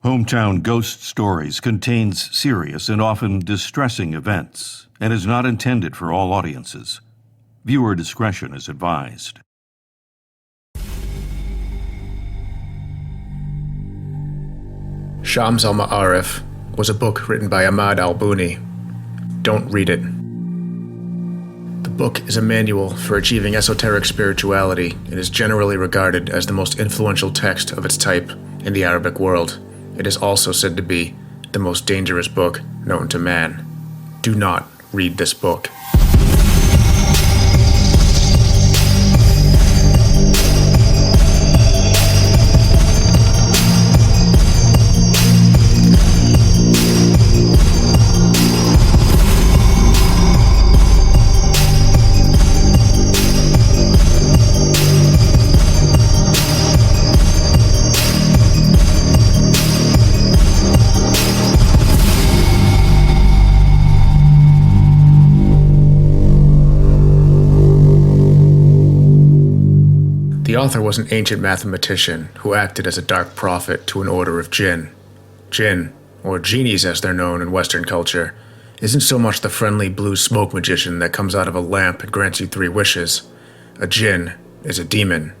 Hometown Ghost Stories contains serious and often distressing events and is not intended for all audiences. Viewer discretion is advised. Shams al-Ma'arif was a book written by Ahmad al-Buni. Don't read it. The book is a manual for achieving esoteric spirituality and is generally regarded as the most influential text of its type in the Arabic world. It is also said to be the most dangerous book known to man. Do not read this book. The author was an ancient mathematician who acted as a dark prophet to an order of Jinn. Jinn, or genies as they're known in Western culture, isn't so much the friendly blue smoke magician that comes out of a lamp and grants you 3 wishes. A Jinn is a demon,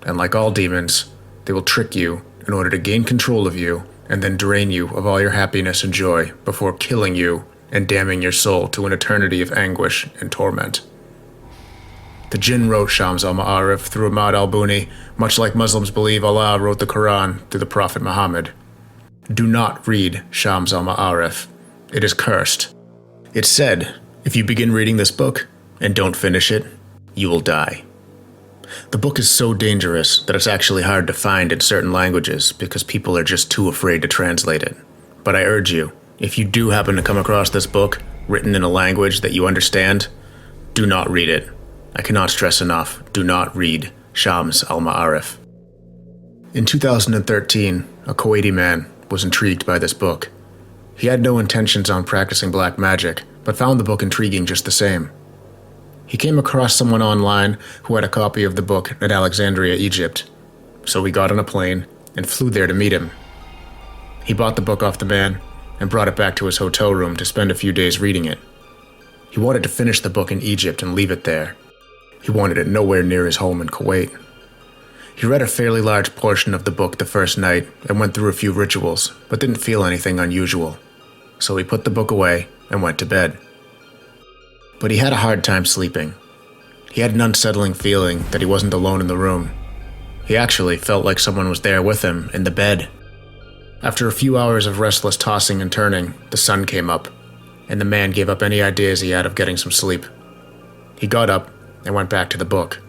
and like all demons, they will trick you in order to gain control of you and then drain you of all your happiness and joy before killing you and damning your soul to an eternity of anguish and torment. The Jinn wrote Shams al-Ma'arif through Ahmad al-Buni, much like Muslims believe Allah wrote the Quran through the Prophet Muhammad. Do not read Shams al-Ma'arif. It is cursed. It said, if you begin reading this book and don't finish it, you will die. The book is so dangerous that it's actually hard to find in certain languages because people are just too afraid to translate it. But I urge you, if you do happen to come across this book written in a language that you understand, do not read it. I cannot stress enough, do not read Shams al-Ma'arif. In 2013, a Kuwaiti man was intrigued by this book. He had no intentions on practicing black magic, but found the book intriguing just the same. He came across someone online who had a copy of the book in Alexandria, Egypt, so he got on a plane and flew there to meet him. He bought the book off the man and brought it back to his hotel room to spend a few days reading it. He wanted to finish the book in Egypt and leave it there. He wanted it nowhere near his home in Kuwait. He read a fairly large portion of the book the first night and went through a few rituals, but didn't feel anything unusual. So he put the book away and went to bed. But he had a hard time sleeping. He had an unsettling feeling that he wasn't alone in the room. He actually felt like someone was there with him in the bed. After a few hours of restless tossing and turning, the sun came up, and the man gave up any ideas he had of getting some sleep. He got up and went back to the book,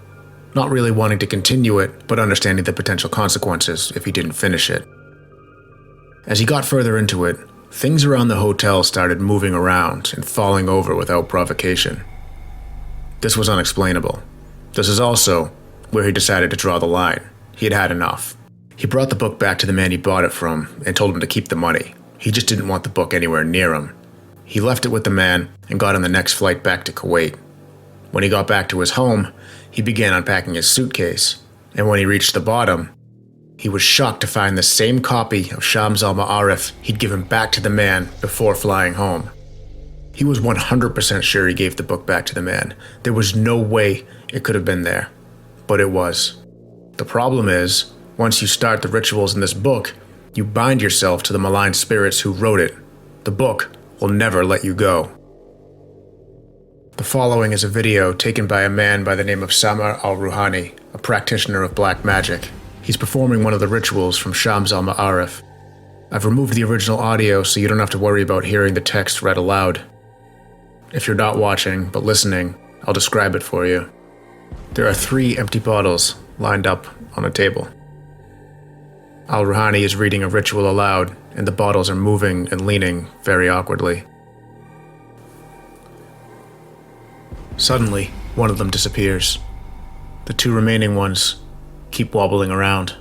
not really wanting to continue it, but understanding the potential consequences if he didn't finish it. As he got further into it, things around the hotel started moving around and falling over without provocation. This was unexplainable. This is also where he decided to draw the line. He had had enough. He brought the book back to the man he bought it from and told him to keep the money. He just didn't want the book anywhere near him. He left it with the man and got on the next flight back to Kuwait. When he got back to his home, he began unpacking his suitcase, and when he reached the bottom, he was shocked to find the same copy of Shams al-Ma'arif he'd given back to the man before flying home. He was 100% sure he gave the book back to the man. There was no way it could have been there, but it was. The problem is, once you start the rituals in this book, you bind yourself to the malign spirits who wrote it. The book will never let you go. The following is a video taken by a man by the name of Samar al-Ruhani, a practitioner of black magic. He's performing one of the rituals from Shams al-Ma'arif. I've removed the original audio so you don't have to worry about hearing the text read aloud. If you're not watching, but listening, I'll describe it for you. There are 3 empty bottles lined up on a table. Al-Ruhani is reading a ritual aloud, and the bottles are moving and leaning very awkwardly. Suddenly, one of them disappears. The 2 remaining ones keep wobbling around.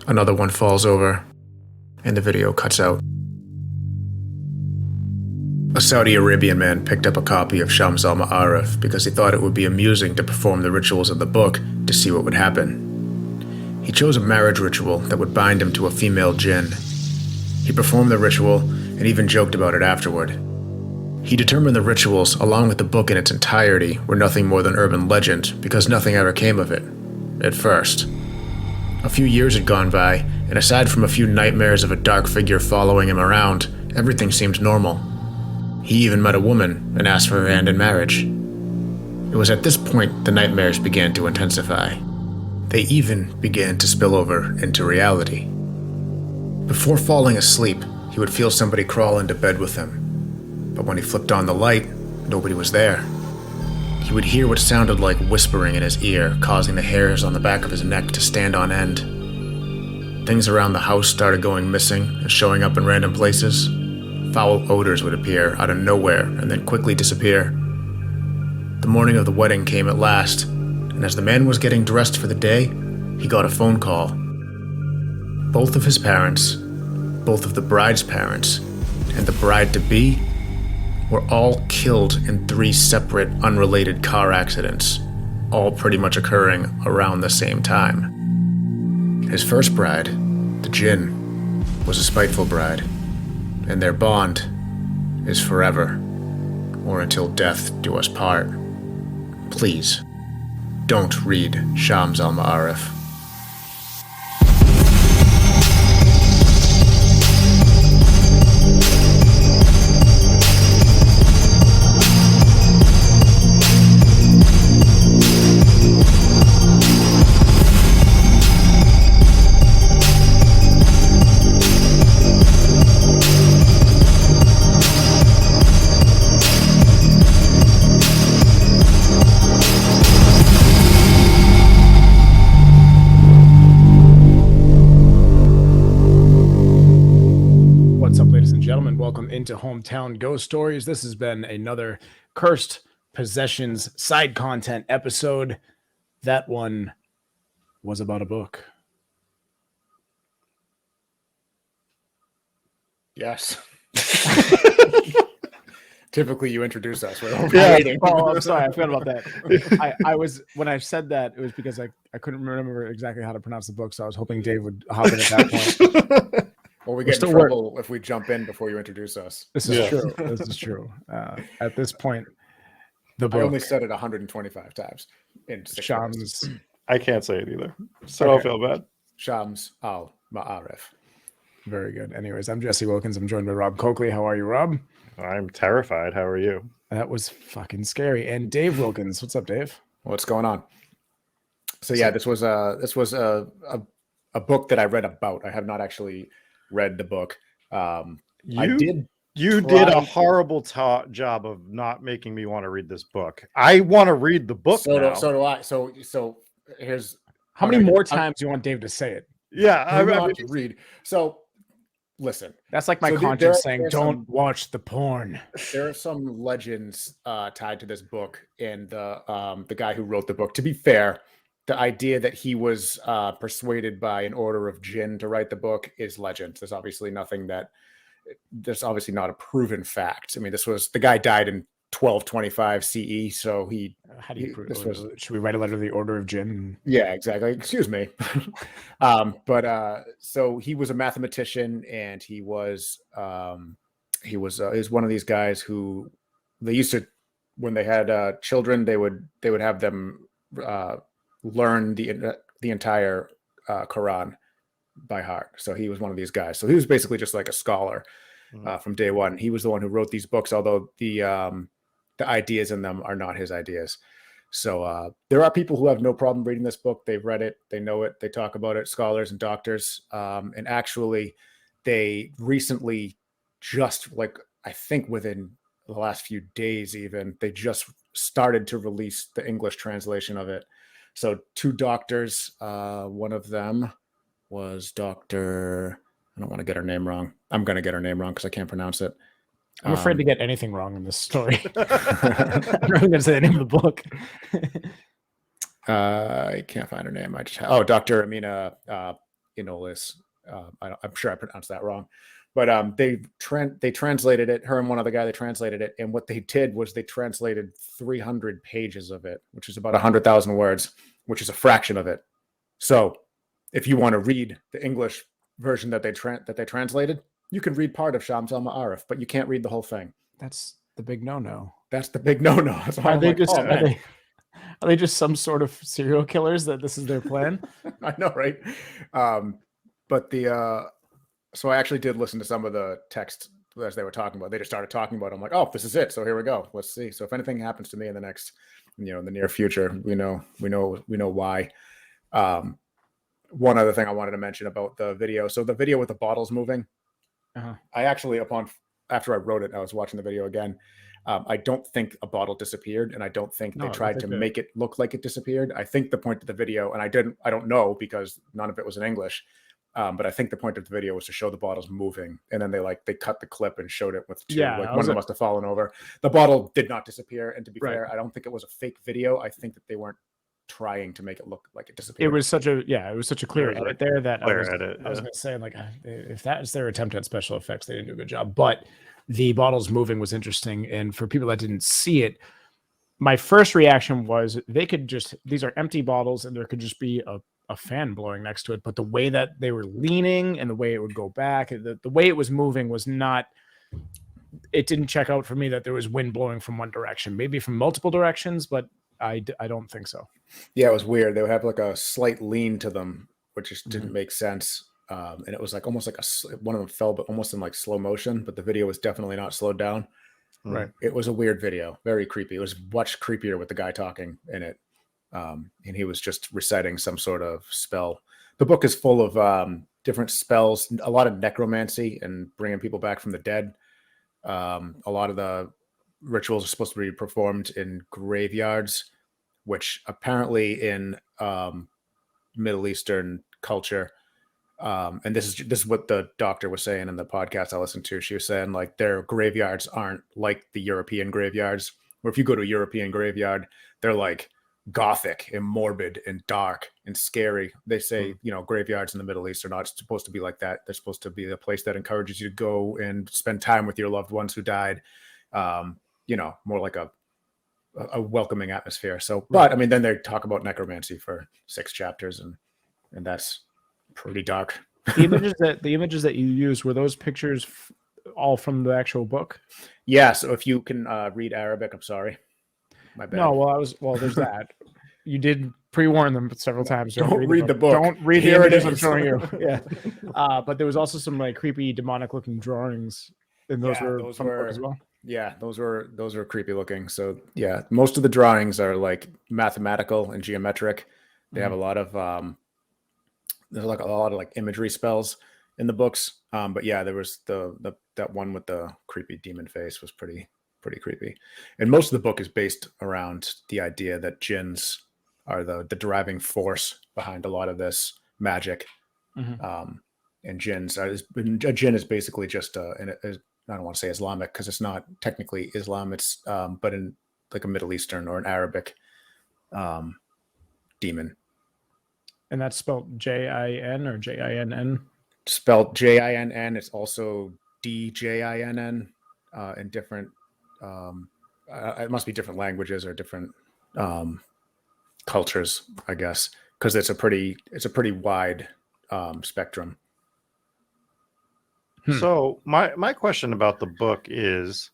Another one falls over, and the video cuts out. A Saudi Arabian man picked up a copy of Shams al-Ma'arif because he thought it would be amusing to perform the rituals of the book to see what would happen. He chose a marriage ritual that would bind him to a female Jinn. He performed the ritual and even joked about it afterward. He determined the rituals, along with the book in its entirety, were nothing more than urban legend because nothing ever came of it. At first. A few years had gone by, and aside from a few nightmares of a dark figure following him around, everything seemed normal. He even met a woman and asked for her hand in marriage. It was at this point the nightmares began to intensify. They even began to spill over into reality. Before falling asleep, he would feel somebody crawl into bed with him. But when he flipped on the light, nobody was there. He would hear what sounded like whispering in his ear, causing the hairs on the back of his neck to stand on end. Things around the house started going missing and showing up in random places. Foul odors would appear out of nowhere and then quickly disappear. The morning of the wedding came at last, and as the man was getting dressed for the day, he got a phone call. Both of his parents, both of the bride's parents, and the bride-to-be were all killed in 3 separate, unrelated car accidents, all pretty much occurring around the same time. His first bride, the Jinn, was a spiteful bride, and their bond is forever, or until death do us part. Please, don't read Shams al-Ma'arif. Welcome into Hometown Ghost Stories. This has been another Cursed Possessions side content episode. That one was about a book. Yes. Typically, you introduce us. Oh, I'm sorry. I forgot about that. I was when I said that, it was because I couldn't remember exactly how to pronounce the book, so I was hoping Dave would hop in at that point. Well, we get in trouble if we jump in before you introduce us. This is true. This is true. At this point, the book. I only said it 125 times in 6 Shams. I can't say it either, so okay. I'll feel bad. Shams al-Ma'arif. Very good. Anyways, I'm Jesse Wilkins. I'm joined by Rob Coakley. How are you, Rob? I'm terrified. How are you? That was fucking scary. And Dave Wilkins. What's up, Dave? What's going on? So yeah, this was a book that I read about. I have not actually read the book. You did a horrible job of not making me want to read this book. I want to read the book now. So do I. So here's how many more times do you want Dave to say it? Yeah, I want to read. So listen, that's like my conscience saying, "Don't watch the porn." There are some legends tied to this book, and the guy who wrote the book. To be fair, the idea that he was persuaded by an order of Jinn to write the book is legend. There's obviously not a proven fact. I mean, the guy died in 1225 CE, so he. How do you prove this? Should we write a letter to the Order of Jinn? Yeah, exactly. Excuse me. So he was a mathematician, and he was one of these guys who they used to, when they had children, they would have them learn the entire Quran by heart. So he was one of these guys. So he was basically just like a scholar from day one. He was the one who wrote these books, although the ideas in them are not his ideas. So there are people who have no problem reading this book. They've read it, they know it, they talk about it, scholars and doctors. And actually, they recently, just like I think within the last few days even, they just started to release the English translation of it. So 2 doctors, one of them was Dr. I don't want to get her name wrong. I'm going to get her name wrong because I can't pronounce it. I'm afraid to get anything wrong in this story. I'm not going to say the name of the book. I can't find her name. Dr. Amina Inolis. I'm sure I pronounced that wrong. But they translated it, her and one other guy, they translated it. And what they did was they translated 300 pages of it, which is about 100,000 words, which is a fraction of it. So if you want to read the English version that they translated, you can read part of Shams al Ma'arif, but you can't read the whole thing. That's the big no-no. That's the big no-no. That's why Are they just some sort of serial killers that this is their plan? I know, right? But so I actually did listen to some of the text as they were talking about. They just started talking about it. I'm like, oh, this is it. So here we go. Let's see. So if anything happens to me in the next, in the near future, we know why. One other thing I wanted to mention about the video. So the video with the bottles moving, I actually, after I wrote it, I was watching the video again. I don't think a bottle disappeared, and I don't think they tried to make it look like it disappeared. I think the point of the video, and I don't know because none of it was in English, but I think the point of the video was to show the bottles moving, and then they cut the clip and showed it with two. Like one of them must have fallen over. The bottle did not disappear, and to be fair, I don't think it was a fake video. I think that they weren't trying to make it look like it disappeared. It was such a clear edit there that I was going to say, like, if that is their attempt at special effects, they didn't do a good job. But the bottles moving was interesting, and for people that didn't see it, my first reaction was these are empty bottles, and there could just be a fan blowing next to it. But the way that they were leaning and the way it would go back, the way it was moving was not. It didn't check out for me that there was wind blowing from one direction, maybe from multiple directions, but I don't think so. Yeah, it was weird. They would have like a slight lean to them, which just didn't make sense. And it was like almost like one of them fell, but almost in like slow motion. But the video was definitely not slowed down. Right. It was a weird video, very creepy. It was much creepier with the guy talking in it, and he was just reciting some sort of spell. The book is full of different spells, a lot of necromancy and bringing people back from the dead. A lot of the rituals are supposed to be performed in graveyards, which apparently in Middle Eastern culture, and this is what the doctor was saying in the podcast I listened to. She was saying like their graveyards aren't like the European graveyards, where if you go to a European graveyard, they're like gothic and morbid and dark and scary. They say, graveyards in the Middle East are not supposed to be like that. They're supposed to be a place that encourages you to go and spend time with your loved ones who died. More like a welcoming atmosphere. So, but I mean, then they talk about necromancy for 6 chapters, and that's pretty dark. The images that you used, were those pictures all from the actual book? Yeah. So if you can read Arabic, I'm sorry. My bad. No, there's that. You did pre-warn them several times. Don't read the book. Don't read Here the it images is. I'm showing you. Yeah. But there was also some like creepy demonic looking drawings, and those were from the book as well. Yeah, those were creepy looking. So yeah, most of the drawings are like mathematical and geometric. They have a lot of there's like a lot of like imagery spells in the books. But yeah, there was that one with the creepy demon face was pretty creepy. And most of the book is based around the idea that jinns are the driving force behind a lot of this magic. And jinns a jinn is basically just I don't want to say Islamic because it's not technically Islam. It's but in like a Middle Eastern or an Arabic demon. And that's spelled Jin or Jinn? Spelled Jinn. It's also Djinn in different. It must be different languages or different cultures, I guess, because it's a pretty wide spectrum. So my question about the book is,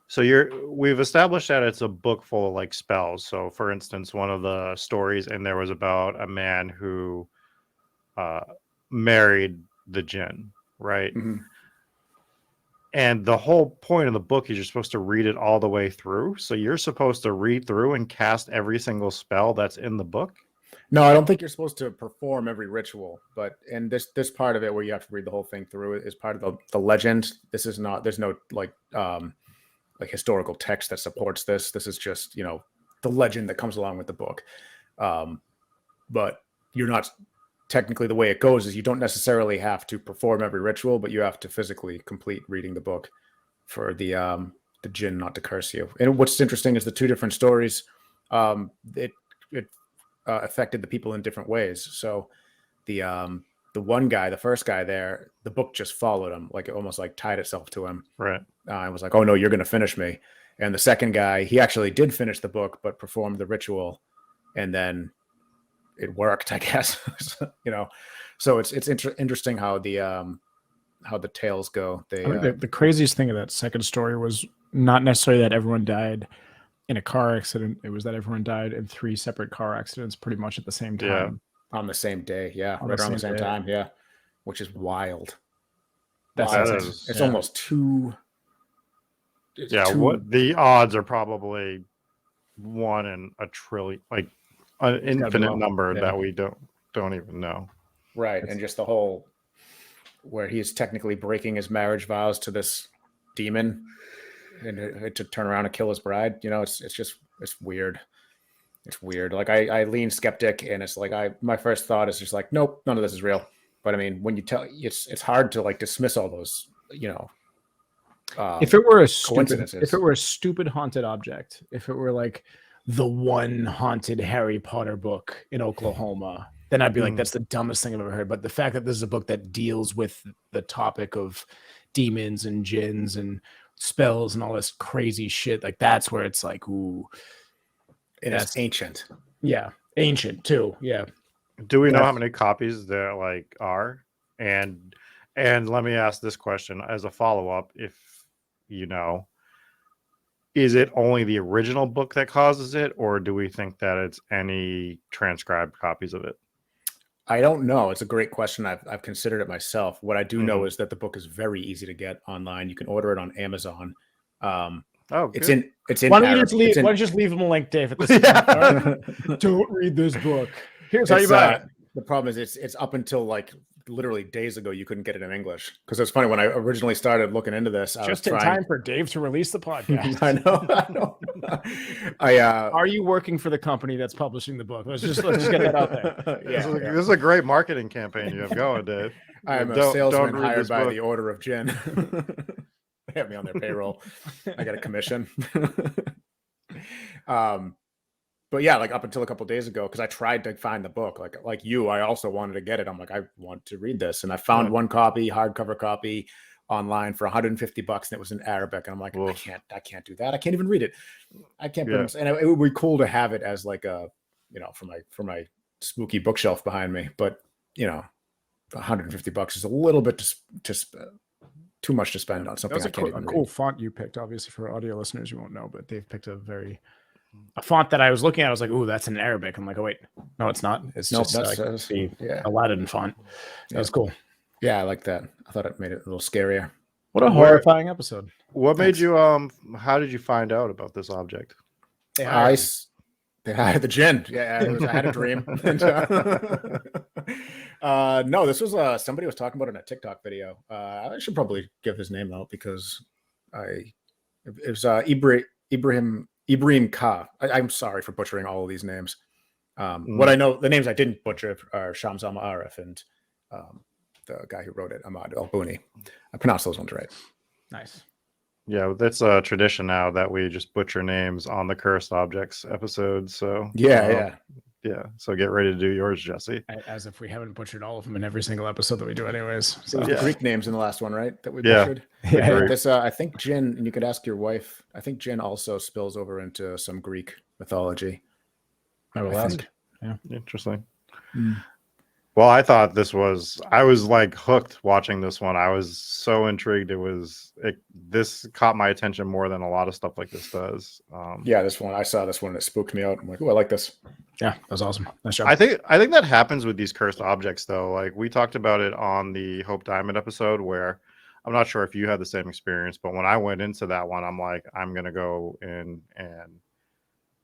so we've established that it's a book full of like spells. So for instance, one of the stories in there was about a man who married the jinn, right? And the whole point of the book is you're supposed to read it all the way through. So you're supposed to read through and cast every single spell that's in the book. No, I don't think you're supposed to perform every ritual, but in this part of it where you have to read the whole thing through is part of the legend. This is not, there's no like historical text that supports this. This is just, the legend that comes along with the book. But you're not technically, the way it goes is you don't necessarily have to perform every ritual, but you have to physically complete reading the book for the jinn not to curse you. And what's interesting is the 2 different stories. It affected the people in different ways. So the one guy, the first guy there, the book just followed him, like it almost like tied itself to him. Right. I was like, oh no, you're going to finish me. And the second guy, he actually did finish the book, but performed the ritual, and then it worked, I guess. So it's interesting how the tales go. I think the craziest thing of that second story was not necessarily that everyone died in a car accident. It was that everyone died in 3 separate car accidents pretty much at the same time. On the same day. Yeah. On right the around the same same day. time. Yeah. Which is wild. That's Wild. insane. It's almost too. What the odds are probably 1 in a trillion, like an infinite number that we don't even know. Right. And just the whole where he's technically breaking his marriage vows to this demon and to turn around and kill his bride. It's weird. It's weird. Like I lean skeptic, and it's like my first thought is just like, nope, none of this is real. But I mean, when you tell, it's hard to like dismiss all those, if it were a stupid haunted object, if it were like the one haunted Harry Potter book in Oklahoma, then I'd be like, that's the dumbest thing I've ever heard. But the fact that this is a book that deals with the topic of demons and jinns and spells and all this crazy shit, like that's where it's like, ooh, it's ancient. Yeah, ancient too. Yeah. Do we know how many copies there like are? And let me ask this question as a follow-up, if you know, is it only the original book that causes it, or do we think that it's any transcribed copies of it? I don't know. It's a great question. I've considered it myself. What I do know is that the book is very easy to get online. You can order it on Amazon. It's in. Why don't you just leave them a link, Dave? At this point. Don't read this book. Here's how you buy it. The problem is it's up until like literally days ago you couldn't get it in English, because it's funny, when I originally started looking into this, I just in time for Dave to release the podcast. I know. Are you working for the company that's publishing the book? Let's just get that out there. This is a great marketing campaign you have going, Dave. I'm a salesman hired by the Order of Jinn. They have me on their payroll. I got a commission. But yeah, like up until a couple of days ago, because I tried to find the book, like you, I also wanted to get it. I'm like, I want to read this, and I found one copy, hardcover copy, online for $150, and it was in Arabic. And I'm like, I can't do that. I can't even read it. I can't. And it would be cool to have it as like a, for my spooky bookshelf behind me. But $150 is a little bit too much to spend on something. That was a cool font you picked. Obviously, for audio listeners, you won't know, but Dave picked a font that I was looking at. I was like, "Ooh, that's in Arabic." I'm like, "Oh wait, no, it's not. It's just the Aladdin font." That was cool. Yeah, I like that. I thought it made it a little scarier. What a horrifying episode! What made you? How did you find out about this object? They hired the Jinn. Yeah, I had a dream. No, this was somebody was talking about it in a TikTok video. I should probably give his name out, because it was Ibrahim Ka. I'm sorry for butchering all of these names. What I know, the names I didn't butcher are Shams al-Ma'arif and the guy who wrote it, Ahmad al-Buni. I pronounced those ones right. Nice. Yeah, that's a tradition now that we just butcher names on the Cursed Objects episodes. So yeah. So get ready to do yours, Jesse. As if we haven't butchered all of them in every single episode that we do, anyways. So. The Greek names in the last one, right? That we butchered. Yeah. This, I think Jinn, and you could ask your wife. I think Jinn also spills over into some Greek mythology. I will ask. Yeah, interesting. Well, I thought I was like hooked watching this one. I was so intrigued. This caught my attention more than a lot of stuff like this does. This one, I saw this one and it spooked me out. I'm like, oh, I like this. Yeah, that was awesome. Nice job. I think that happens with these cursed objects, though. Like, we talked about it on the Hope Diamond episode, where I'm not sure if you had the same experience, but when I went into that one, I'm like, I'm going to go in and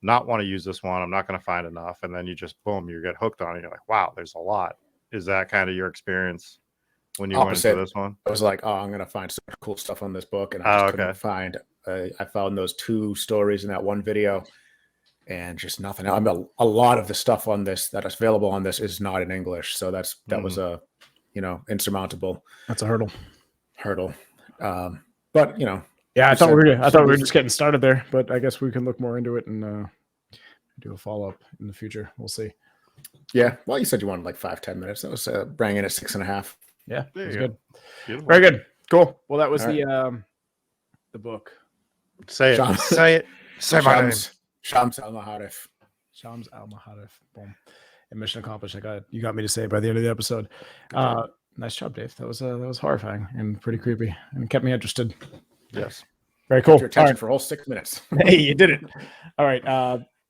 not want to use this one. I'm not going to find enough. And then you just, boom, you get hooked on it. You're like, wow, there's a lot. Is that kind of your experience when you went into this one? I was like, oh, I'm going to find some cool stuff on this book. And I just couldn't find. I found those 2 stories in that one video and just nothing. A lot of the stuff on this that is available on this is not in English. So that was a, insurmountable. That's a hurdle. But, yeah, I thought we were just getting started there, but I guess we can look more into it and do a follow-up in the future. We'll see. Yeah. Well, you said you wanted like 5-10 minutes. That was bringing in at 6.5. Yeah, that was good. Beautiful. Very good. Cool. Well, that was the book. Say it. Say it. Say my name. Shams al-Maharif. Shams al-Maharif. Boom. And mission accomplished. You got me to say it by the end of the episode. Nice job, Dave. That was horrifying and pretty creepy, and kept me interested. Yes. Very cool. Your attention for a whole 6 minutes. Hey, you did it. All right.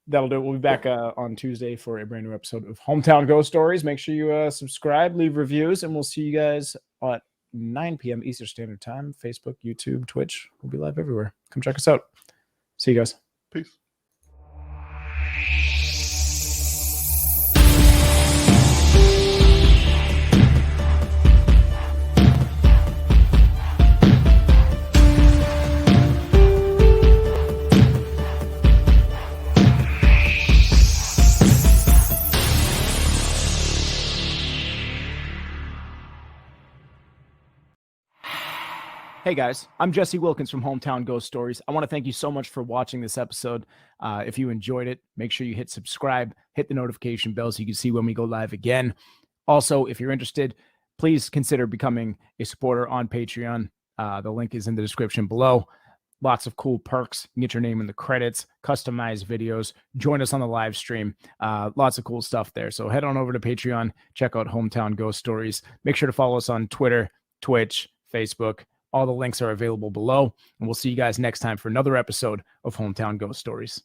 That'll do it. We'll be back on Tuesday for a brand new episode of Hometown Ghost Stories. Make sure you subscribe, leave reviews, and we'll see you guys at 9 p.m. Eastern Standard Time. Facebook, YouTube, Twitch. We'll be live everywhere. Come check us out. See you guys. Peace. Hey guys, I'm Jesse Wilkins from Hometown Ghost Stories. I want to thank you so much for watching this episode. If you enjoyed it, make sure you hit subscribe, hit the notification bell so you can see when we go live again. Also, if you're interested, please consider becoming a supporter on Patreon. The link is in the description below. Lots of cool perks. You can get your name in the credits, customized videos, join us on the live stream. Lots of cool stuff there. So head on over to Patreon, check out Hometown Ghost Stories. Make sure to follow us on Twitter, Twitch, Facebook. All the links are available below, and we'll see you guys next time for another episode of Hometown Ghost Stories.